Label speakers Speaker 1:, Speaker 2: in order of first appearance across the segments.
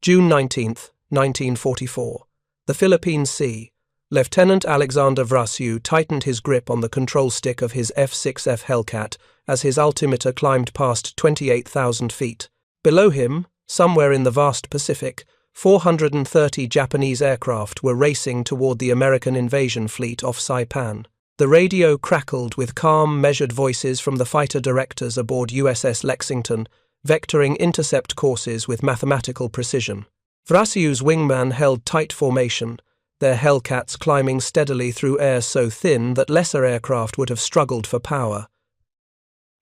Speaker 1: June 19, 1944. The Philippine Sea. Lieutenant Alexander Vrasiu tightened his grip on the control stick of his F6F Hellcat as his altimeter climbed past 28,000 feet. Below him, somewhere in the vast Pacific, 430 Japanese aircraft were racing toward the American invasion fleet off Saipan. The radio crackled with calm, measured voices from the fighter directors aboard USS Lexington, vectoring intercept courses with mathematical precision. Vrasiu's wingman held tight formation, their Hellcats climbing steadily through air so thin that lesser aircraft would have struggled for power.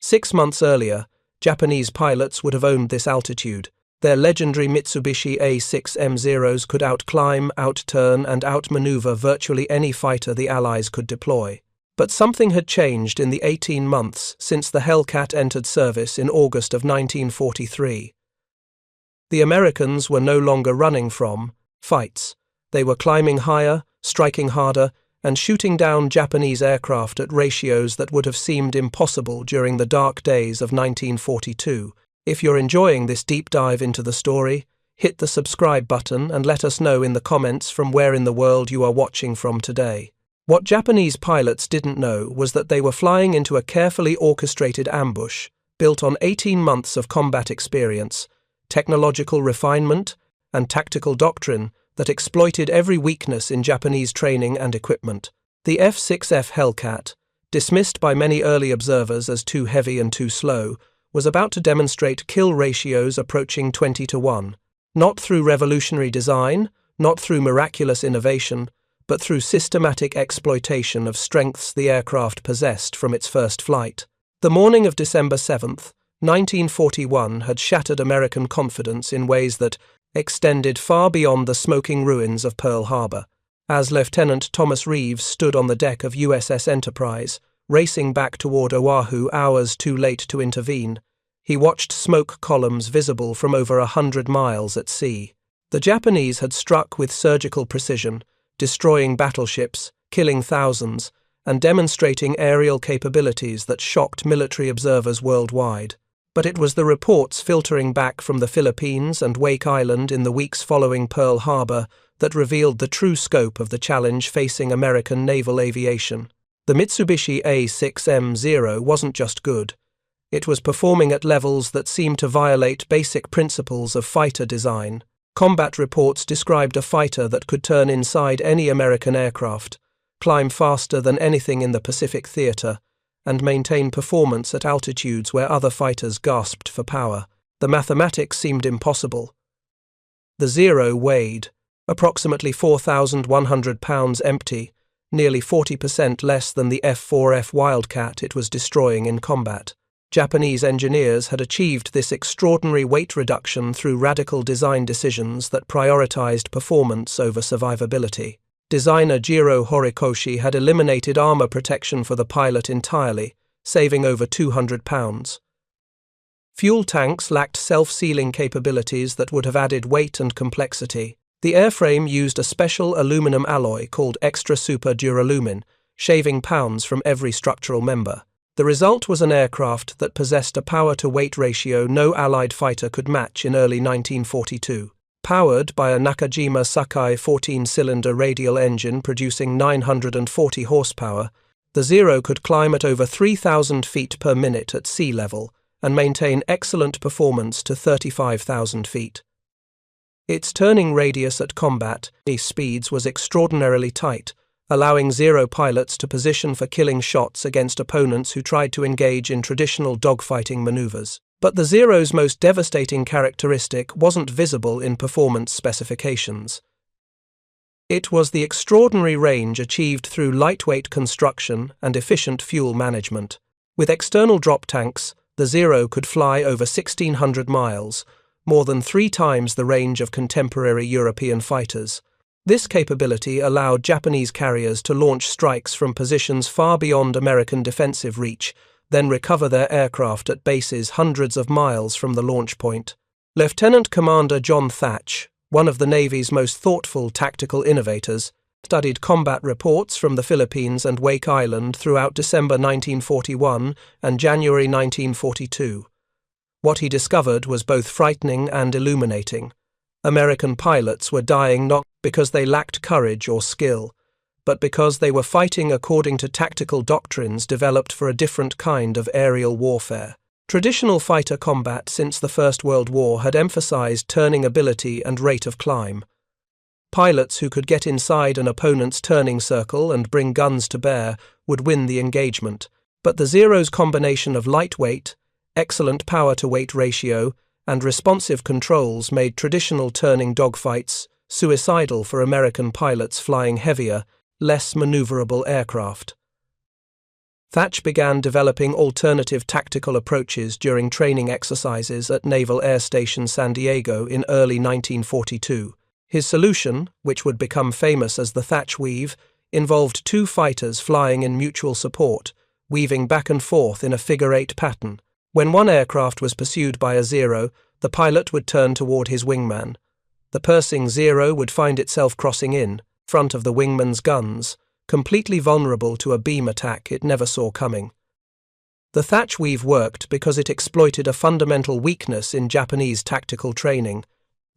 Speaker 1: 6 months earlier, Japanese pilots would have owned this altitude. Their legendary Mitsubishi A6M0s could outclimb, outturn, and outmaneuver virtually any fighter the Allies could deploy. But something had changed in the 18 months since the Hellcat entered service in August of 1943. The Americans were no longer running from fights. They were climbing higher, striking harder, and shooting down Japanese aircraft at ratios that would have seemed impossible during the dark days of 1942. If you're enjoying this deep dive into the story, hit the subscribe button and let us know in the comments from where in the world you are watching from today. What Japanese pilots didn't know was that they were flying into a carefully orchestrated ambush, built on 18 months of combat experience, technological refinement, and tactical doctrine that exploited every weakness in Japanese training and equipment. The F6F Hellcat, dismissed by many early observers as too heavy and too slow, was about to demonstrate kill ratios approaching 20-1. Not through revolutionary design, not through miraculous innovation, but through systematic exploitation of strengths the aircraft possessed from its first flight. The morning of December 7, 1941 had shattered American confidence in ways that extended far beyond the smoking ruins of Pearl Harbor. As Lieutenant Thomas Reeves stood on the deck of USS Enterprise, racing back toward Oahu hours too late to intervene, he watched smoke columns visible from over 100 miles at sea. The Japanese had struck with surgical precision, destroying battleships, killing thousands, and demonstrating aerial capabilities that shocked military observers worldwide. But it was the reports filtering back from the Philippines and Wake Island in the weeks following Pearl Harbor that revealed the true scope of the challenge facing American naval aviation. The Mitsubishi A6M0 wasn't just good. It was performing at levels that seemed to violate basic principles of fighter design. Combat reports described a fighter that could turn inside any American aircraft, climb faster than anything in the Pacific theater, and maintain performance at altitudes where other fighters gasped for power. The mathematics seemed impossible. The Zero weighed approximately 4,100 pounds empty, nearly 40% less than the F4F Wildcat it was destroying in combat. Japanese engineers had achieved this extraordinary weight reduction through radical design decisions that prioritized performance over survivability. Designer Jiro Horikoshi had eliminated armor protection for the pilot entirely, saving over 200 pounds. Fuel tanks lacked self-sealing capabilities that would have added weight and complexity. The airframe used a special aluminum alloy called extra super duralumin, shaving pounds from every structural member. The result was an aircraft that possessed a power-to-weight ratio no Allied fighter could match in early 1942. Powered by a Nakajima Sakai 14-cylinder radial engine producing 940 horsepower, the Zero could climb at over 3,000 feet per minute at sea level and maintain excellent performance to 35,000 feet. Its turning radius at combat speeds was extraordinarily tight, allowing Zero pilots to position for killing shots against opponents who tried to engage in traditional dogfighting maneuvers. But the Zero's most devastating characteristic wasn't visible in performance specifications. It was the extraordinary range achieved through lightweight construction and efficient fuel management. With external drop tanks, the Zero could fly over 1,600 miles, more than 3 times the range of contemporary European fighters. This capability allowed Japanese carriers to launch strikes from positions far beyond American defensive reach, then recover their aircraft at bases hundreds of miles from the launch point. Lieutenant Commander John Thatch, one of the Navy's most thoughtful tactical innovators, studied combat reports from the Philippines and Wake Island throughout December 1941 and January 1942. What he discovered was both frightening and illuminating. American pilots were dying not because they lacked courage or skill, but because they were fighting according to tactical doctrines developed for a different kind of aerial warfare. Traditional fighter combat since the First World War had emphasized turning ability and rate of climb. Pilots who could get inside an opponent's turning circle and bring guns to bear would win the engagement, but the Zero's combination of lightweight, excellent power-to-weight ratio, and responsive controls made traditional turning dogfights suicidal for American pilots flying heavier, less maneuverable aircraft. Thatch began developing alternative tactical approaches during training exercises at Naval Air Station San Diego in early 1942. His solution, which would become famous as the Thatch weave, involved two fighters flying in mutual support, weaving back and forth in a figure-8 pattern. When one aircraft was pursued by a Zero, the pilot would turn toward his wingman. The pursuing Zero would find itself crossing in front of the wingman's guns, completely vulnerable to a beam attack it never saw coming. The Thatch weave worked because it exploited a fundamental weakness in Japanese tactical training.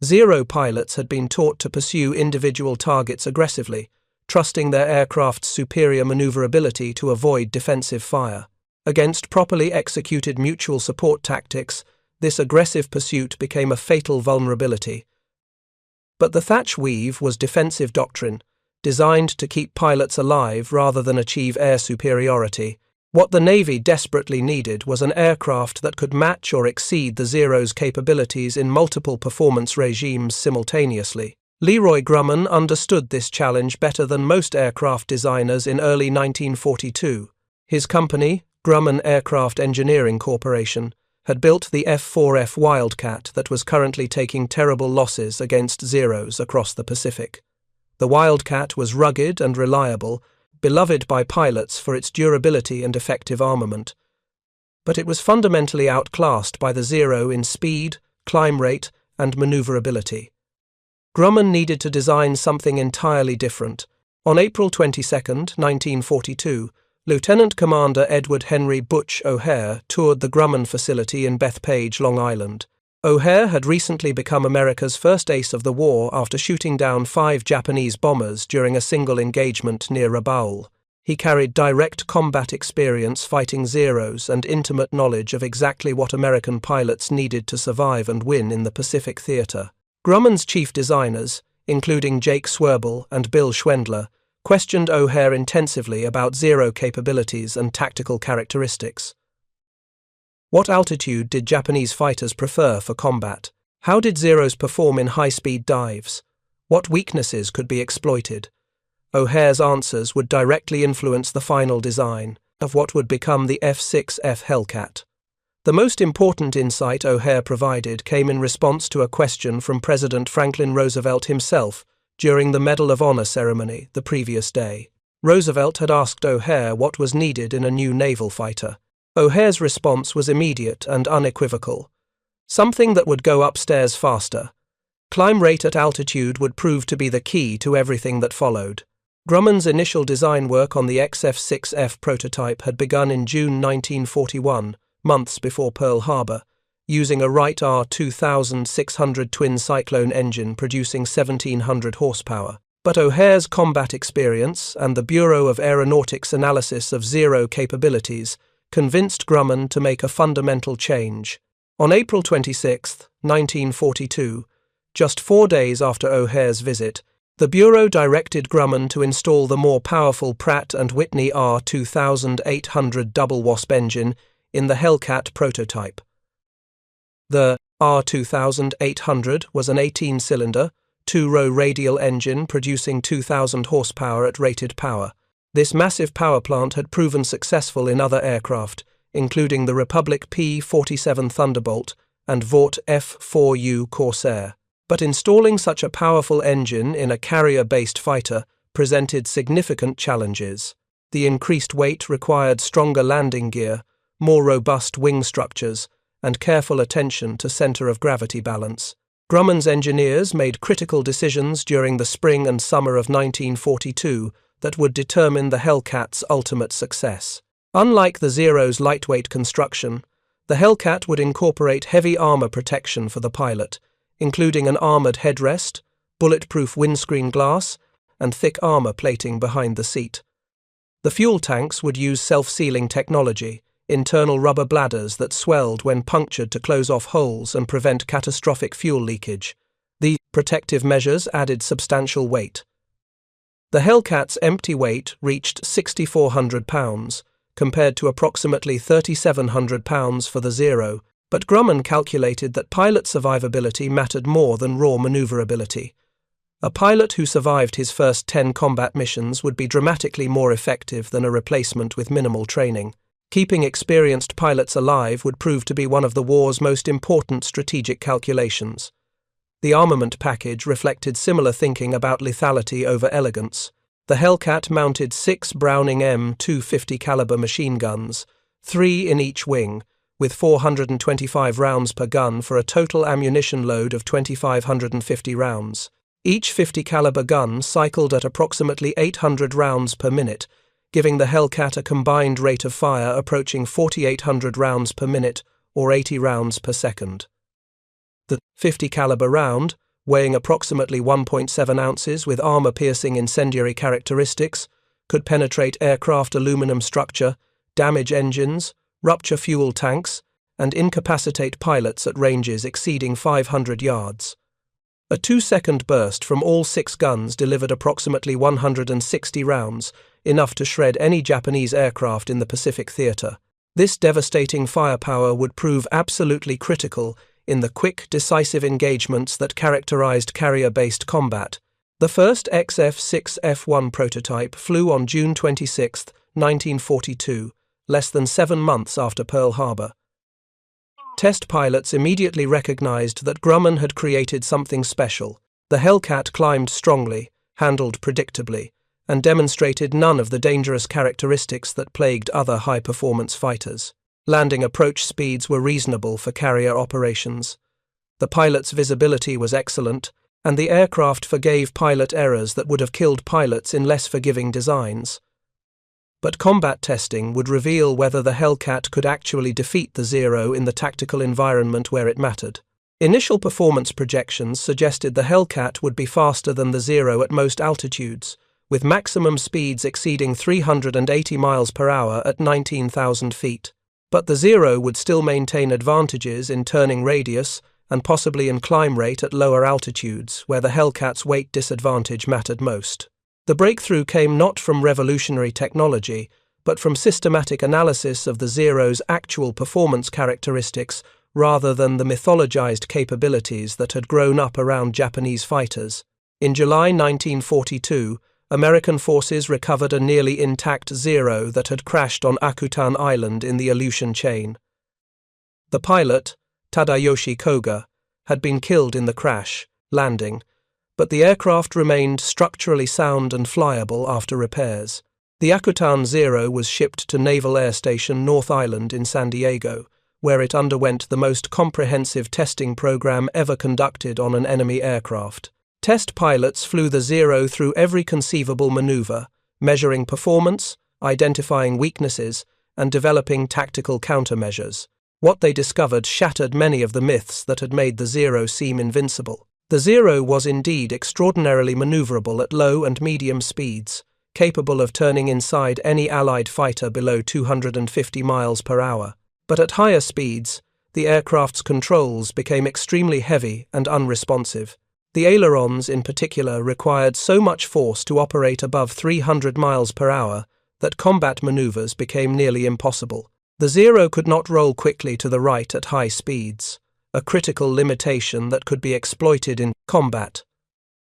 Speaker 1: Zero pilots had been taught to pursue individual targets aggressively, trusting their aircraft's superior maneuverability to avoid defensive fire. Against properly executed mutual support tactics, this aggressive pursuit became a fatal vulnerability. But the Thatch weave was defensive doctrine, designed to keep pilots alive rather than achieve air superiority. What the Navy desperately needed was an aircraft that could match or exceed the Zero's capabilities in multiple performance regimes simultaneously. Leroy Grumman understood this challenge better than most aircraft designers in early 1942. His company, Grumman Aircraft Engineering Corporation, had built the F6F Wildcat that was currently taking terrible losses against Zeros across the Pacific. The Wildcat was rugged and reliable, beloved by pilots for its durability and effective armament. But it was fundamentally outclassed by the Zero in speed, climb rate, and maneuverability. Grumman needed to design something entirely different. On April 22, 1942, Lieutenant Commander Edward Henry Butch O'Hare toured the Grumman facility in Bethpage, Long Island. O'Hare had recently become America's first ace of the war after shooting down 5 Japanese bombers during a single engagement near Rabaul. He carried direct combat experience fighting Zeros and intimate knowledge of exactly what American pilots needed to survive and win in the Pacific theater. Grumman's chief designers, including Jake Swerbel and Bill Schwendler, questioned O'Hare intensively about Zero capabilities and tactical characteristics. What altitude did Japanese fighters prefer for combat? How did Zeros perform in high-speed dives? What weaknesses could be exploited? O'Hare's answers would directly influence the final design of what would become the F6F Hellcat. The most important insight O'Hare provided came in response to a question from President Franklin Roosevelt himself during the Medal of Honor ceremony the previous day. Roosevelt had asked O'Hare what was needed in a new naval fighter. O'Hare's response was immediate and unequivocal. Something that would go upstairs faster. Climb rate at altitude would prove to be the key to everything that followed. Grumman's initial design work on the F6F prototype had begun in June 1941, months before Pearl Harbor, using a Wright R-2600 twin cyclone engine producing 1,700 horsepower. But O'Hare's combat experience and the Bureau of Aeronautics analysis of Zero capabilities convinced Grumman to make a fundamental change. On April 26, 1942, just 4 days after O'Hare's visit, the Bureau directed Grumman to install the more powerful Pratt Whitney R-2800 double wasp engine in the Hellcat prototype. The R-2800 was an 18-cylinder, 2-row radial engine producing 2,000 horsepower at rated power. This massive power plant had proven successful in other aircraft, including the Republic P-47 Thunderbolt and Vought F-4U Corsair. But installing such a powerful engine in a carrier-based fighter presented significant challenges. The increased weight required stronger landing gear, more robust wing structures, and careful attention to center of gravity balance. Grumman's engineers made critical decisions during the spring and summer of 1942 that would determine the Hellcat's ultimate success. Unlike the Zero's lightweight construction, the Hellcat would incorporate heavy armor protection for the pilot, including an armored headrest, bulletproof windscreen glass, and thick armor plating behind the seat. The fuel tanks would use self-sealing technology, internal rubber bladders that swelled when punctured to close off holes and prevent catastrophic fuel leakage. These protective measures added substantial weight. The Hellcat's empty weight reached 6,400 pounds, compared to approximately 3,700 pounds for the Zero, but Grumman calculated that pilot survivability mattered more than raw maneuverability. A pilot who survived his first 10 combat missions would be dramatically more effective than a replacement with minimal training. Keeping experienced pilots alive would prove to be one of the war's most important strategic calculations. The armament package reflected similar thinking about lethality over elegance. The Hellcat mounted 6 Browning M250 caliber machine guns, 3 in each wing, with 425 rounds per gun for a total ammunition load of 2,550 rounds. Each 50 caliber gun cycled at approximately 800 rounds per minute, giving the Hellcat a combined rate of fire approaching 4,800 rounds per minute or 80 rounds per second. The 50 caliber round, weighing approximately 1.7 ounces with armor-piercing incendiary characteristics, could penetrate aircraft aluminum structure, damage engines, rupture fuel tanks, and incapacitate pilots at ranges exceeding 500 yards. A 2-second burst from all 6 guns delivered approximately 160 rounds, enough to shred any Japanese aircraft in the Pacific theater. This devastating firepower would prove absolutely critical in the quick, decisive engagements that characterized carrier-based combat. The first F6F prototype flew on June 26, 1942, less than 7 months after Pearl Harbor. Test pilots immediately recognized that Grumman had created something special. The Hellcat climbed strongly, handled predictably, and demonstrated none of the dangerous characteristics that plagued other high-performance fighters. Landing approach speeds were reasonable for carrier operations. The pilot's visibility was excellent, and the aircraft forgave pilot errors that would have killed pilots in less forgiving designs. But combat testing would reveal whether the Hellcat could actually defeat the Zero in the tactical environment where it mattered. Initial performance projections suggested the Hellcat would be faster than the Zero at most altitudes, with maximum speeds exceeding 380 miles per hour at 19,000 feet. But the Zero would still maintain advantages in turning radius and possibly in climb rate at lower altitudes, where the Hellcat's weight disadvantage mattered most. The breakthrough came not from revolutionary technology, but from systematic analysis of the Zero's actual performance characteristics rather than the mythologized capabilities that had grown up around Japanese fighters. In July 1942, American forces recovered a nearly intact Zero that had crashed on Akutan Island in the Aleutian chain. The pilot, Tadayoshi Koga, had been killed in the crash, landing, but the aircraft remained structurally sound and flyable after repairs. The Akutan Zero was shipped to Naval Air Station North Island in San Diego, where it underwent the most comprehensive testing program ever conducted on an enemy aircraft. Test pilots flew the Zero through every conceivable maneuver, measuring performance, identifying weaknesses, and developing tactical countermeasures. What they discovered shattered many of the myths that had made the Zero seem invincible. The Zero was indeed extraordinarily maneuverable at low and medium speeds, capable of turning inside any Allied fighter below 250 miles per hour. But at higher speeds, the aircraft's controls became extremely heavy and unresponsive. The ailerons, in particular, required so much force to operate above 300 miles per hour that combat maneuvers became nearly impossible. The Zero could not roll quickly to the right at high speeds, a critical limitation that could be exploited in combat.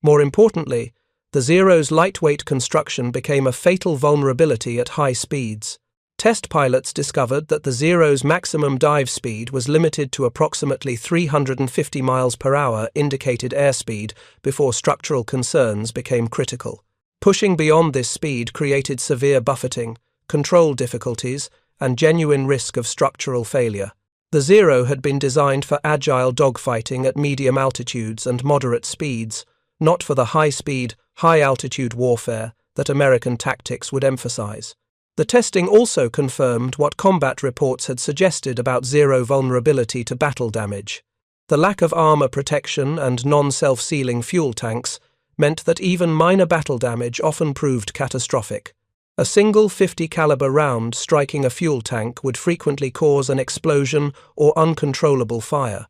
Speaker 1: More importantly, the Zero's lightweight construction became a fatal vulnerability at high speeds. Test pilots discovered that the Zero's maximum dive speed was limited to approximately 350 miles per hour indicated airspeed before structural concerns became critical. Pushing beyond this speed created severe buffeting, control difficulties, and genuine risk of structural failure. The Zero had been designed for agile dogfighting at medium altitudes and moderate speeds, not for the high-speed, high-altitude warfare that American tactics would emphasize. The testing also confirmed what combat reports had suggested about Zero vulnerability to battle damage. The lack of armor protection and non-self-sealing fuel tanks meant that even minor battle damage often proved catastrophic. A single .50 caliber round striking a fuel tank would frequently cause an explosion or uncontrollable fire.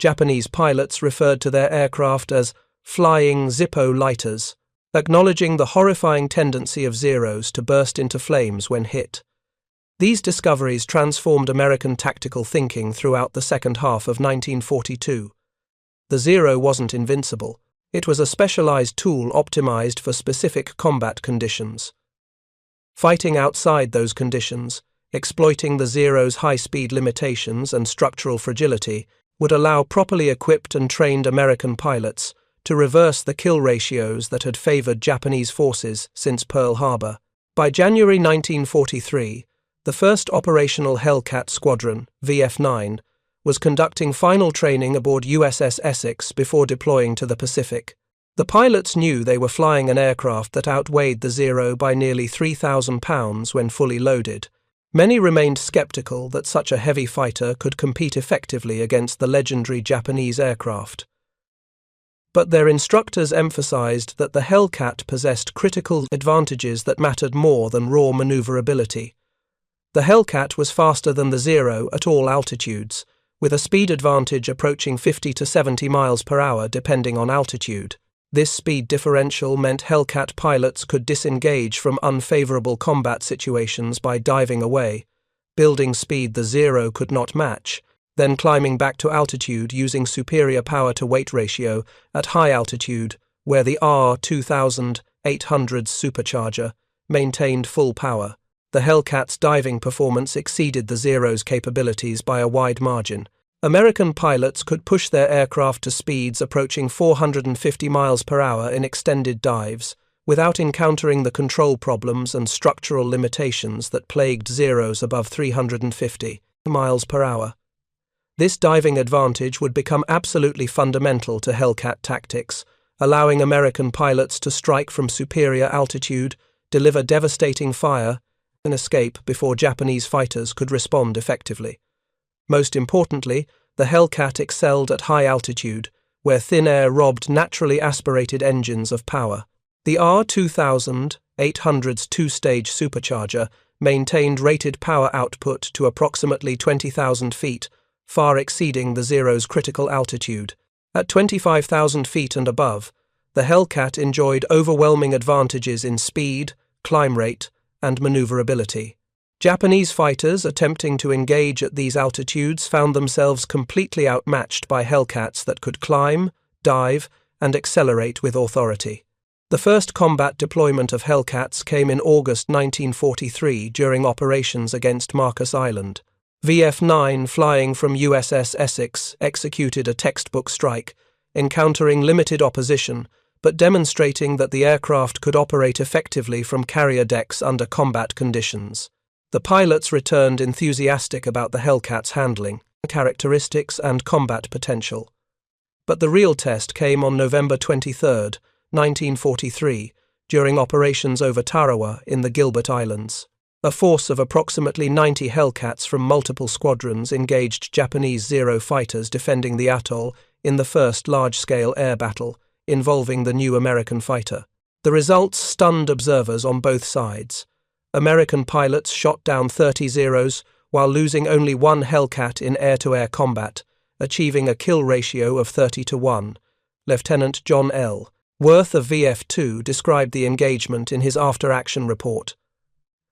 Speaker 1: Japanese pilots referred to their aircraft as flying Zippo lighters, acknowledging the horrifying tendency of Zeros to burst into flames when hit. These discoveries transformed American tactical thinking throughout the second half of 1942. The Zero wasn't invincible. It was a specialized tool optimized for specific combat conditions. Fighting outside those conditions, exploiting the Zero's high-speed limitations and structural fragility, would allow properly equipped and trained American pilots to reverse the kill ratios that had favored Japanese forces since Pearl Harbor. By January 1943, the first operational Hellcat squadron, VF9, was conducting final training aboard USS Essex before deploying to the Pacific. The pilots knew they were flying an aircraft that outweighed the Zero by nearly 3,000 pounds when fully loaded. Many remained skeptical that such a heavy fighter could compete effectively against the legendary Japanese aircraft. But their instructors emphasized that the Hellcat possessed critical advantages that mattered more than raw maneuverability. The Hellcat was faster than the Zero at all altitudes, with a speed advantage approaching 50 to 70 miles per hour depending on altitude. This speed differential meant Hellcat pilots could disengage from unfavorable combat situations by diving away, building speed the Zero could not match, then climbing back to altitude using superior power-to-weight ratio at high altitude, where the R-2800's supercharger maintained full power. The Hellcat's diving performance exceeded the Zero's capabilities by a wide margin. American pilots could push their aircraft to speeds approaching 450 miles per hour in extended dives, without encountering the control problems and structural limitations that plagued Zeros above 350 miles per hour. This diving advantage would become absolutely fundamental to Hellcat tactics, allowing American pilots to strike from superior altitude, deliver devastating fire, and escape before Japanese fighters could respond effectively. Most importantly, the Hellcat excelled at high altitude, where thin air robbed naturally aspirated engines of power. The R-2800's two-stage supercharger maintained rated power output to approximately 20,000 feet, far exceeding the Zero's critical altitude. At 25,000 feet and above, the Hellcat enjoyed overwhelming advantages in speed, climb rate, and maneuverability. Japanese fighters attempting to engage at these altitudes found themselves completely outmatched by Hellcats that could climb, dive, and accelerate with authority. The first combat deployment of Hellcats came in August 1943 during operations against Marcus Island. VF9 flying from USS Essex executed a textbook strike, encountering limited opposition, but demonstrating that the aircraft could operate effectively from carrier decks under combat conditions. The pilots returned enthusiastic about the Hellcat's handling, characteristics, and combat potential. But the real test came on November 23, 1943, during operations over Tarawa in the Gilbert Islands. A force of approximately 90 Hellcats from multiple squadrons engaged Japanese Zero fighters defending the atoll in the first large-scale air battle involving the new American fighter. The results stunned observers on both sides. American pilots shot down 30 Zeros while losing only one Hellcat in air-to-air combat, achieving a kill ratio of 30-1. Lieutenant John L. Worth of VF2 described the engagement in his after-action report.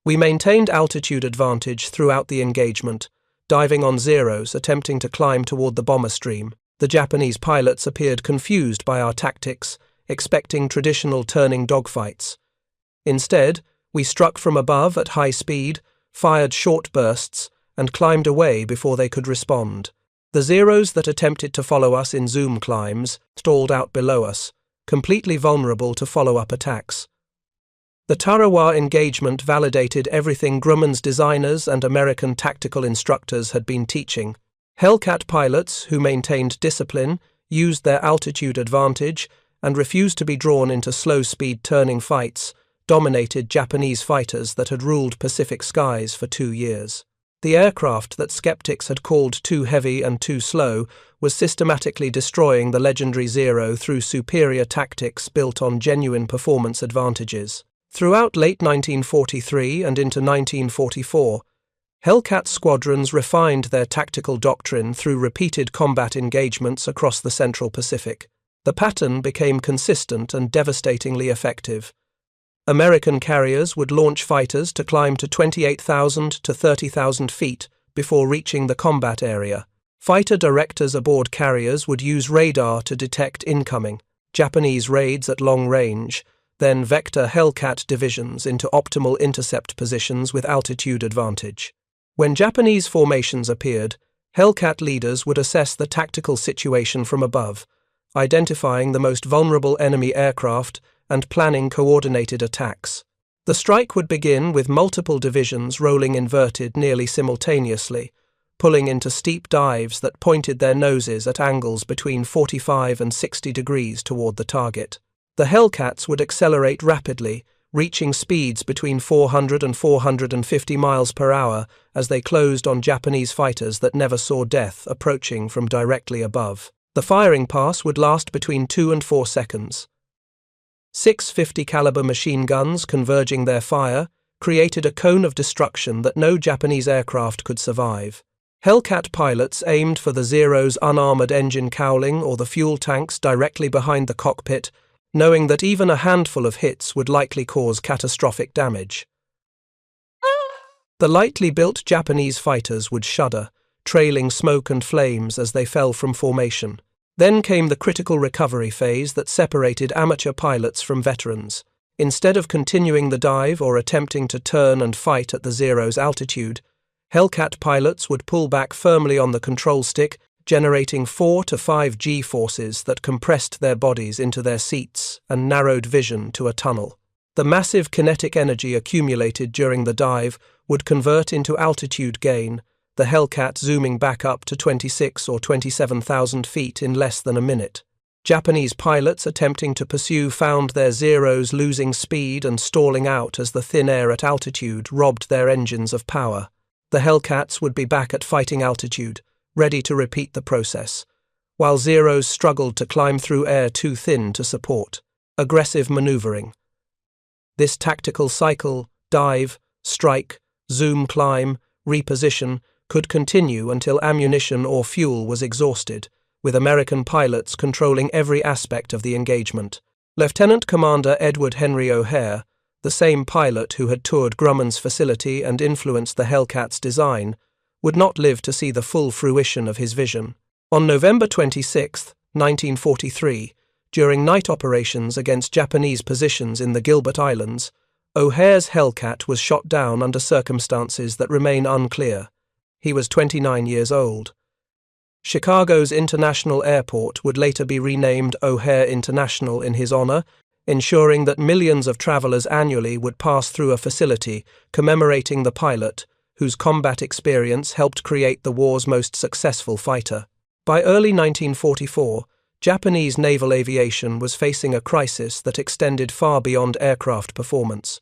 Speaker 1: "We maintained altitude advantage throughout the engagement, diving on Zeros attempting to climb toward the bomber stream. The Japanese pilots appeared confused by our tactics, expecting traditional turning dogfights. Instead, we struck from above at high speed, fired short bursts, and climbed away before they could respond. The Zeros that attempted to follow us in zoom climbs stalled out below us, completely vulnerable to follow-up attacks." The Tarawa engagement validated everything Grumman's designers and American tactical instructors had been teaching. Hellcat pilots, who maintained discipline, used their altitude advantage, and refused to be drawn into slow-speed turning fights, dominated Japanese fighters that had ruled Pacific skies for 2 years. The aircraft that skeptics had called too heavy and too slow was systematically destroying the legendary Zero through superior tactics built on genuine performance advantages. Throughout late 1943 and into 1944, Hellcat squadrons refined their tactical doctrine through repeated combat engagements across the Central Pacific. The pattern became consistent and devastatingly effective. American carriers would launch fighters to climb to 28,000 to 30,000 feet before reaching the combat area. Fighter directors aboard carriers would use radar to detect incoming Japanese raids at long range, then vector Hellcat divisions into optimal intercept positions with altitude advantage. When Japanese formations appeared, Hellcat leaders would assess the tactical situation from above, identifying the most vulnerable enemy aircraft and planning coordinated attacks. The strike would begin with multiple divisions rolling inverted nearly simultaneously, pulling into steep dives that pointed their noses at angles between 45 and 60 degrees toward the target. The Hellcats would accelerate rapidly, reaching speeds between 400 and 450 miles per hour as they closed on Japanese fighters that never saw death approaching from directly above. The firing pass would last between 2 and 4 seconds. 650 caliber machine guns converging their fire created a cone of destruction that no Japanese aircraft could survive. Hellcat pilots aimed for the Zero's unarmored engine cowling or the fuel tanks directly behind the cockpit, knowing that even a handful of hits would likely cause catastrophic damage. The lightly built Japanese fighters would shudder, trailing smoke and flames as they fell from formation. Then came the critical recovery phase that separated amateur pilots from veterans. Instead of continuing the dive or attempting to turn and fight at the Zero's altitude, Hellcat pilots would pull back firmly on the control stick, generating 4 to 5 G-forces that compressed their bodies into their seats and narrowed vision to a tunnel. The massive kinetic energy accumulated during the dive would convert into altitude gain, the Hellcat zooming back up to 26 or 27,000 feet in less than a minute. Japanese pilots attempting to pursue found their Zeros losing speed and stalling out as the thin air at altitude robbed their engines of power. The Hellcats would be back at fighting altitude, ready to repeat the process, while Zeros struggled to climb through air too thin to support. Aggressive maneuvering. This tactical cycle, dive, strike, zoom climb, reposition, could continue until ammunition or fuel was exhausted, with American pilots controlling every aspect of the engagement. Lieutenant Commander Edward Henry O'Hare, the same pilot who had toured Grumman's facility and influenced the Hellcat's design, would not live to see the full fruition of his vision. On November 26, 1943, during night operations against Japanese positions in the Gilbert Islands, O'Hare's Hellcat was shot down under circumstances that remain unclear. He was 29 years old. Chicago's International Airport would later be renamed O'Hare International in his honor, ensuring that millions of travelers annually would pass through a facility commemorating the pilot, whose combat experience helped create the war's most successful fighter. By early 1944, Japanese naval aviation was facing a crisis that extended far beyond aircraft performance.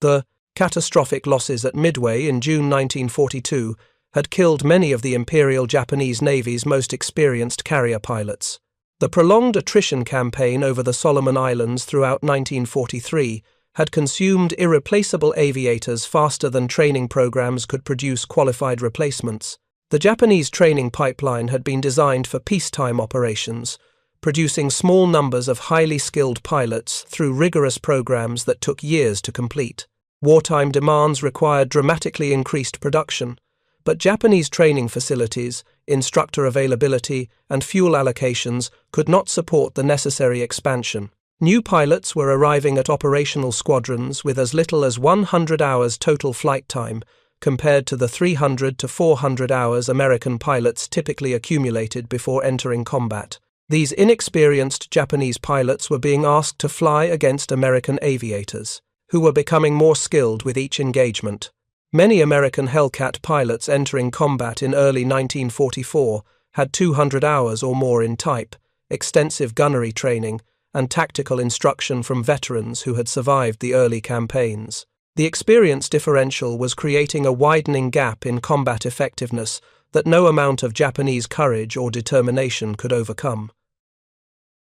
Speaker 1: The catastrophic losses at Midway in June 1942 had killed many of the Imperial Japanese Navy's most experienced carrier pilots. The prolonged attrition campaign over the Solomon Islands throughout 1943 had consumed irreplaceable aviators faster than training programs could produce qualified replacements. The Japanese training pipeline had been designed for peacetime operations, producing small numbers of highly skilled pilots through rigorous programs that took years to complete. Wartime demands required dramatically increased production, but Japanese training facilities, instructor availability, and fuel allocations could not support the necessary expansion. New pilots were arriving at operational squadrons with as little as 100 hours total flight time, compared to the 300 to 400 hours American pilots typically accumulated before entering combat. These inexperienced Japanese pilots were being asked to fly against American aviators, who were becoming more skilled with each engagement. Many American Hellcat pilots entering combat in early 1944 had 200 hours or more in type, extensive gunnery training, and tactical instruction from veterans who had survived the early campaigns. The experience differential was creating a widening gap in combat effectiveness that no amount of Japanese courage or determination could overcome.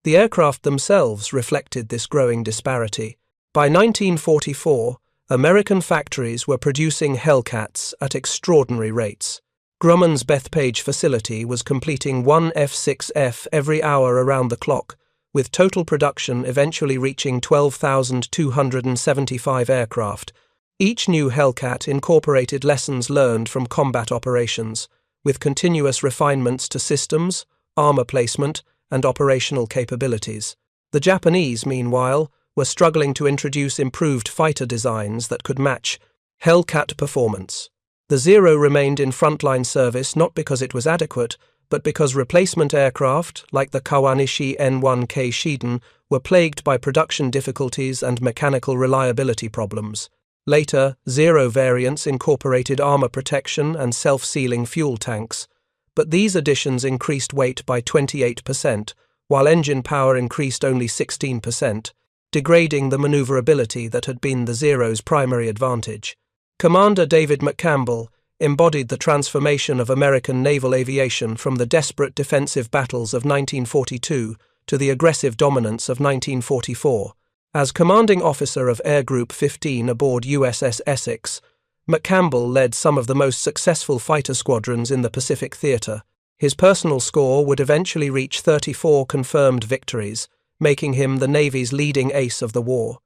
Speaker 1: The aircraft themselves reflected this growing disparity. By 1944, American factories were producing Hellcats at extraordinary rates. Grumman's Bethpage facility was completing one F6F every hour around the clock, with total production eventually reaching 12,275 aircraft. Each new Hellcat incorporated lessons learned from combat operations, with continuous refinements to systems, armor placement, and operational capabilities. The Japanese, meanwhile, were struggling to introduce improved fighter designs that could match Hellcat performance. The Zero remained in frontline service not because it was adequate, but because replacement aircraft, like the Kawanishi N1K Shiden, were plagued by production difficulties and mechanical reliability problems. Later, Zero variants incorporated armor protection and self-sealing fuel tanks, but these additions increased weight by 28%, while engine power increased only 16%, degrading the maneuverability that had been the Zero's primary advantage. Commander David McCampbell embodied the transformation of American naval aviation from the desperate defensive battles of 1942 to the aggressive dominance of 1944. As commanding officer of Air Group 15 aboard USS Essex, McCampbell led some of the most successful fighter squadrons in the Pacific theater. His personal score would eventually reach 34 confirmed victories, making him the Navy's leading ace of the war.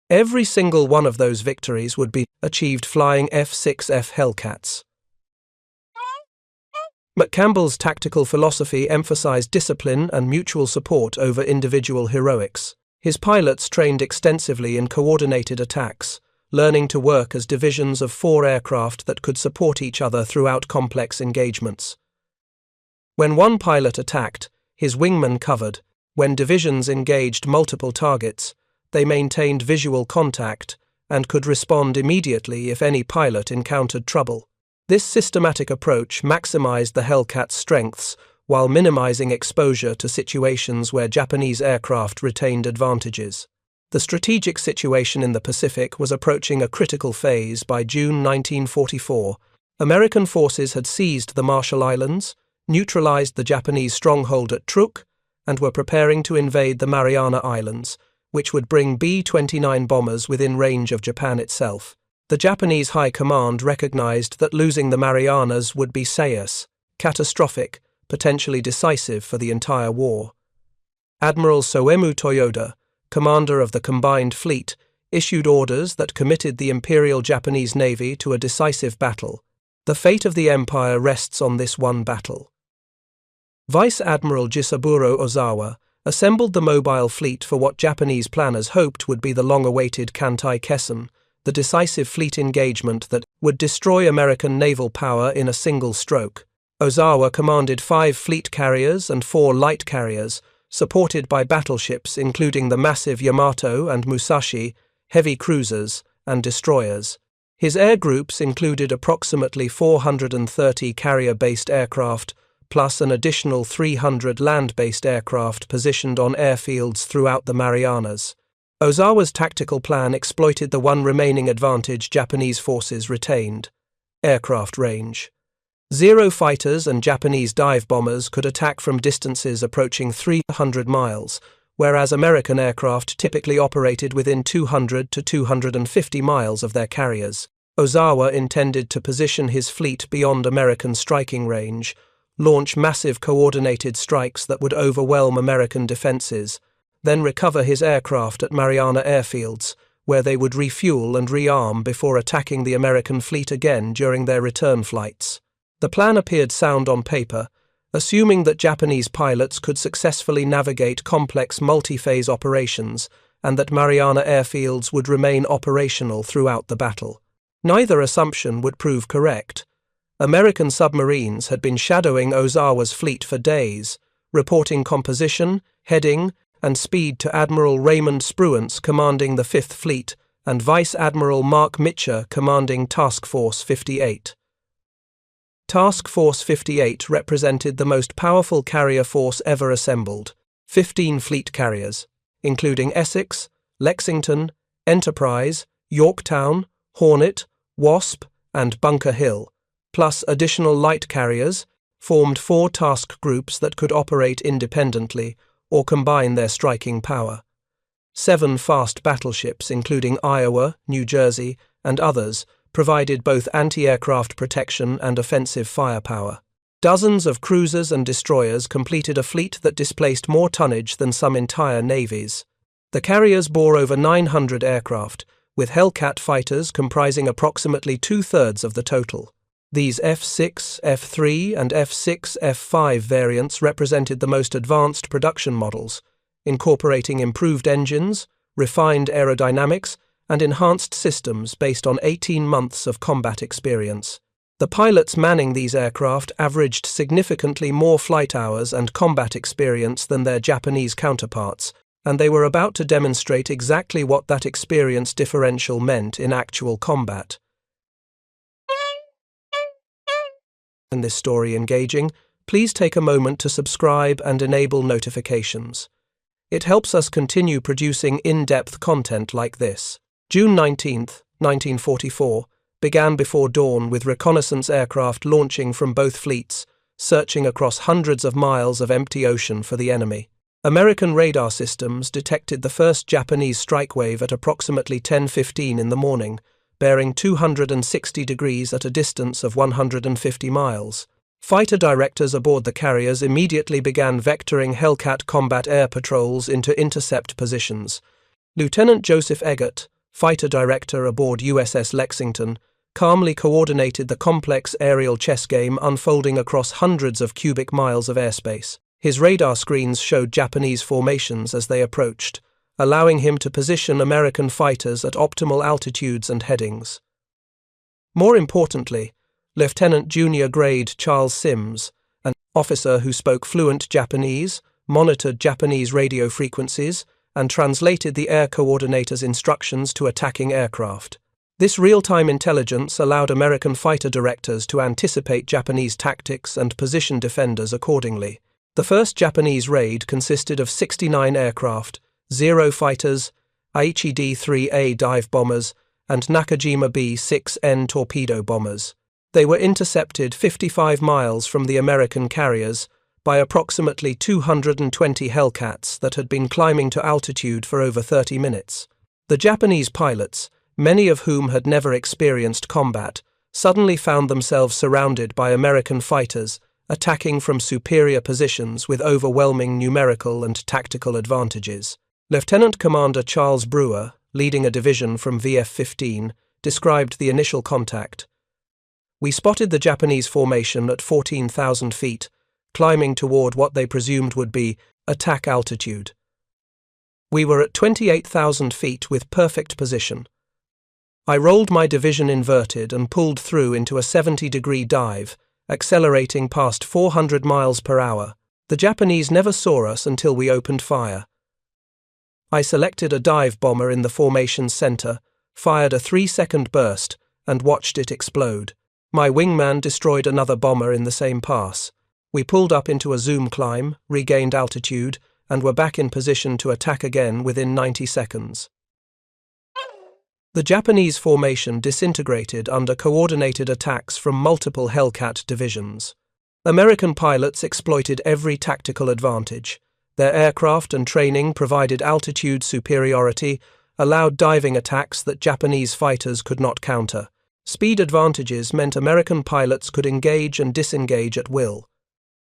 Speaker 1: Every single one of those victories would be achieved flying F6F Hellcats. McCampbell's tactical philosophy emphasized discipline and mutual support over individual heroics. His pilots trained extensively in coordinated attacks, learning to work as divisions of 4 aircraft that could support each other throughout complex engagements. When one pilot attacked, his wingman covered. When divisions engaged multiple targets, they maintained visual contact and could respond immediately if any pilot encountered trouble. This systematic approach maximized the Hellcat's strengths while minimizing exposure to situations where Japanese aircraft retained advantages. The strategic situation in the Pacific was approaching a critical phase by June 1944. American forces had seized the Marshall Islands, neutralized the Japanese stronghold at Truk, and were preparing to invade the Mariana Islands, which would bring B-29 bombers within range of Japan itself. The Japanese High Command recognized that losing the Marianas would be serious, catastrophic, potentially decisive for the entire war. Admiral Soemu Toyoda, commander of the combined fleet, issued orders that committed the Imperial Japanese Navy to a decisive battle. The fate of the empire rests on this one battle. Vice Admiral Jisaburo Ozawa assembled the mobile fleet for what Japanese planners hoped would be the long-awaited Kantai Kessen, the decisive fleet engagement that would destroy American naval power in a single stroke. Ozawa commanded 5 fleet carriers and 4 light carriers, supported by battleships including the massive Yamato and Musashi, heavy cruisers, and destroyers. His air groups included approximately 430 carrier-based aircraft, plus an additional 300 land-based aircraft positioned on airfields throughout the Marianas. Ozawa's tactical plan exploited the one remaining advantage Japanese forces retained: aircraft range. Zero fighters and Japanese dive bombers could attack from distances approaching 300 miles, whereas American aircraft typically operated within 200 to 250 miles of their carriers. Ozawa intended to position his fleet beyond American striking range, launch massive coordinated strikes that would overwhelm American defenses, then recover his aircraft at Mariana airfields, where they would refuel and rearm before attacking the American fleet again during their return flights. The plan appeared sound on paper, assuming that Japanese pilots could successfully navigate complex multi-phase operations and that Mariana airfields would remain operational throughout the battle. Neither assumption would prove correct. American submarines had been shadowing Ozawa's fleet for days, reporting composition, heading, and speed to Admiral Raymond Spruance commanding the 5th Fleet and Vice Admiral Mark Mitcher commanding Task Force 58. Task Force 58 represented the most powerful carrier force ever assembled, 15 fleet carriers, including Essex, Lexington, Enterprise, Yorktown, Hornet, Wasp, and Bunker Hill, plus additional light carriers, formed 4 task groups that could operate independently or combine their striking power. 7 fast battleships, including Iowa, New Jersey, and others, provided both anti-aircraft protection and offensive firepower. Dozens of cruisers and destroyers completed a fleet that displaced more tonnage than some entire navies. The carriers bore over 900 aircraft, with Hellcat fighters comprising approximately 2/3 of the total. These F6, F3, and F6, F5 variants represented the most advanced production models, incorporating improved engines, refined aerodynamics, and enhanced systems based on 18 months of combat experience. The pilots manning these aircraft averaged significantly more flight hours and combat experience than their Japanese counterparts, and they were about to demonstrate exactly what that experience differential meant in actual combat. In this story engaging, please take a moment to subscribe and enable notifications. It helps us continue producing in-depth content like this. June 19, 1944, began before dawn with reconnaissance aircraft launching from both fleets, searching across hundreds of miles of empty ocean for the enemy. American radar systems detected the first Japanese strike wave at approximately 10:15 in the morning, bearing 260 degrees at a distance of 150 miles. Fighter directors aboard the carriers immediately began vectoring Hellcat combat air patrols into intercept positions. Lieutenant Joseph Eggert, fighter director aboard USS Lexington, calmly coordinated the complex aerial chess game unfolding across hundreds of cubic miles of airspace. His radar screens showed Japanese formations as they approached, allowing him to position American fighters at optimal altitudes and headings. More importantly, Lieutenant Junior Grade Charles Sims, an officer who spoke fluent Japanese, monitored Japanese radio frequencies, and translated the air coordinator's instructions to attacking aircraft. This real-time intelligence allowed American fighter directors to anticipate Japanese tactics and position defenders accordingly. The first Japanese raid consisted of 69 aircraft, 0 fighters, Aichi D-3A dive bombers, and Nakajima B-6N torpedo bombers. They were intercepted 55 miles from the American carriers by approximately 220 Hellcats that had been climbing to altitude for over 30 minutes. The Japanese pilots, many of whom had never experienced combat, suddenly found themselves surrounded by American fighters attacking from superior positions with overwhelming numerical and tactical advantages. Lieutenant Commander Charles Brewer, leading a division from VF-15, described the initial contact. "We spotted the Japanese formation at 14,000 feet, climbing toward what they presumed would be attack altitude. We were at 28,000 feet with perfect position. I rolled my division inverted and pulled through into a 70-degree dive, accelerating past 400 miles per hour. The Japanese never saw us until we opened fire. I selected a dive bomber in the formation's center, fired a 3-second burst, and watched it explode. My wingman destroyed another bomber in the same pass. We pulled up into a zoom climb, regained altitude, and were back in position to attack again within 90 seconds. The Japanese formation disintegrated under coordinated attacks from multiple Hellcat divisions. American pilots exploited every tactical advantage. Their aircraft and training provided altitude superiority, allowed diving attacks that Japanese fighters could not counter. Speed advantages meant American pilots could engage and disengage at will.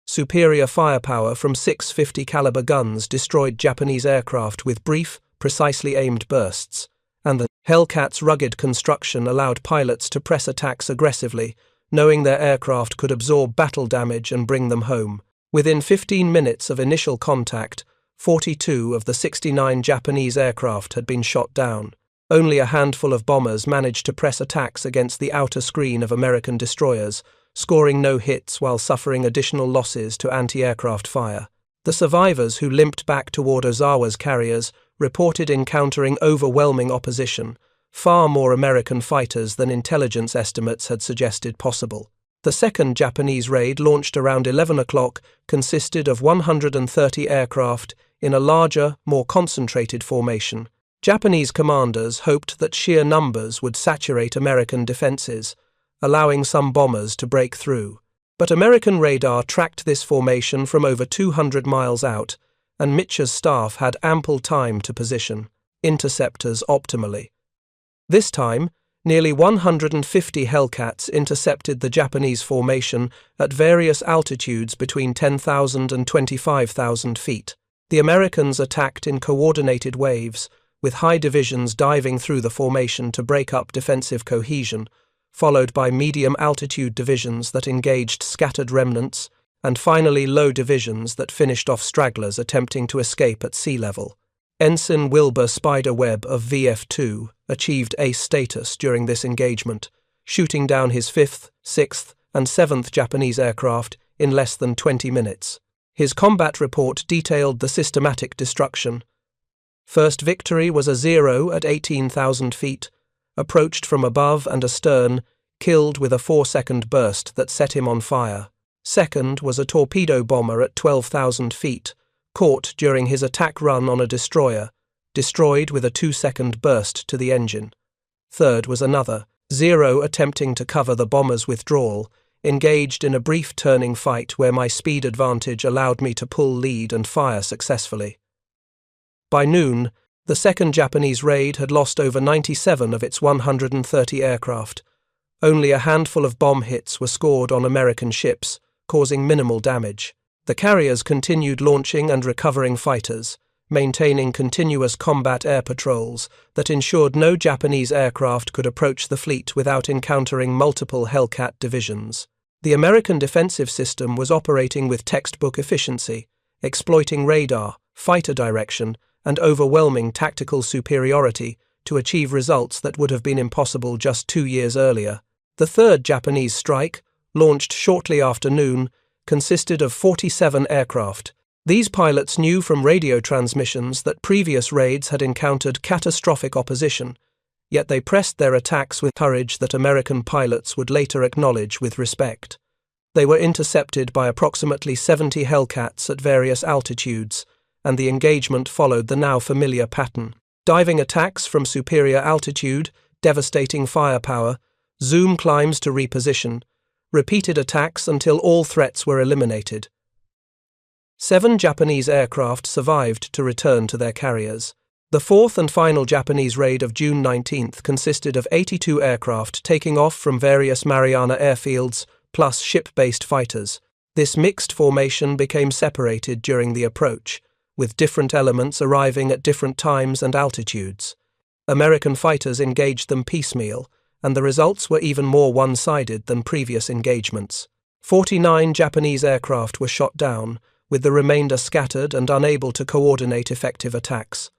Speaker 1: Superior firepower from 650 caliber guns destroyed Japanese aircraft with brief, precisely aimed bursts, and the Hellcats' rugged construction allowed pilots to press attacks aggressively, knowing their aircraft could absorb battle damage and bring them home. Within 15 minutes of initial contact, 42 of the 69 Japanese aircraft had been shot down. Only a handful of bombers managed to press attacks against the outer screen of American destroyers, scoring no hits while suffering additional losses to anti-aircraft fire. The survivors who limped back toward Ozawa's carriers reported encountering overwhelming opposition, far more American fighters than intelligence estimates had suggested possible. The second Japanese raid, launched around 11 o'clock, consisted of 130 aircraft in a larger, more concentrated formation. Japanese commanders hoped that sheer numbers would saturate American defenses, allowing some bombers to break through. But American radar tracked this formation from over 200 miles out, and Mitchell's staff had ample time to position interceptors optimally. This time, nearly 150 Hellcats intercepted the Japanese formation at various altitudes between 10,000 and 25,000 feet. The Americans attacked in coordinated waves, with high divisions diving through the formation to break up defensive cohesion, followed by medium-altitude divisions that engaged scattered remnants, and finally low divisions that finished off stragglers attempting to escape at sea level. Ensign Wilbur Spider Webb of VF-2 achieved ace status during this engagement, shooting down his 5th, 6th, and 7th Japanese aircraft in less than 20 minutes. His combat report detailed the systematic destruction. First victory was a 0 at 18,000 feet, approached from above and astern, killed with a 4-second burst that set him on fire. Second was a torpedo bomber at 12,000 feet, caught during his attack run on a destroyer, destroyed with a 2-second burst to the engine. Third was another, 0 attempting to cover the bomber's withdrawal, engaged in a brief turning fight where my speed advantage allowed me to pull lead and fire successfully. By noon, the second Japanese raid had lost over 97 of its 130 aircraft. Only a handful of bomb hits were scored on American ships, causing minimal damage. The carriers continued launching and recovering fighters, maintaining continuous combat air patrols that ensured no Japanese aircraft could approach the fleet without encountering multiple Hellcat divisions. The American defensive system was operating with textbook efficiency, exploiting radar, fighter direction, and overwhelming tactical superiority to achieve results that would have been impossible just 2 years earlier. The third Japanese strike, launched shortly after noon, consisted of 47 aircraft. These pilots knew from radio transmissions that previous raids had encountered catastrophic opposition, yet they pressed their attacks with courage that American pilots would later acknowledge with respect. They were intercepted by approximately 70 Hellcats at various altitudes, and the engagement followed the now familiar pattern. Diving attacks from superior altitude, devastating firepower, zoom climbs to reposition, repeated attacks until all threats were eliminated. 7 Japanese aircraft survived to return to their carriers. The fourth and final Japanese raid of June 19th consisted of 82 aircraft taking off from various Mariana airfields, plus ship-based fighters. This mixed formation became separated during the approach, with different elements arriving at different times and altitudes. American fighters engaged them piecemeal, and the results were even more one-sided than previous engagements. 49 Japanese aircraft were shot down, with the remainder scattered and unable to coordinate effective attacks.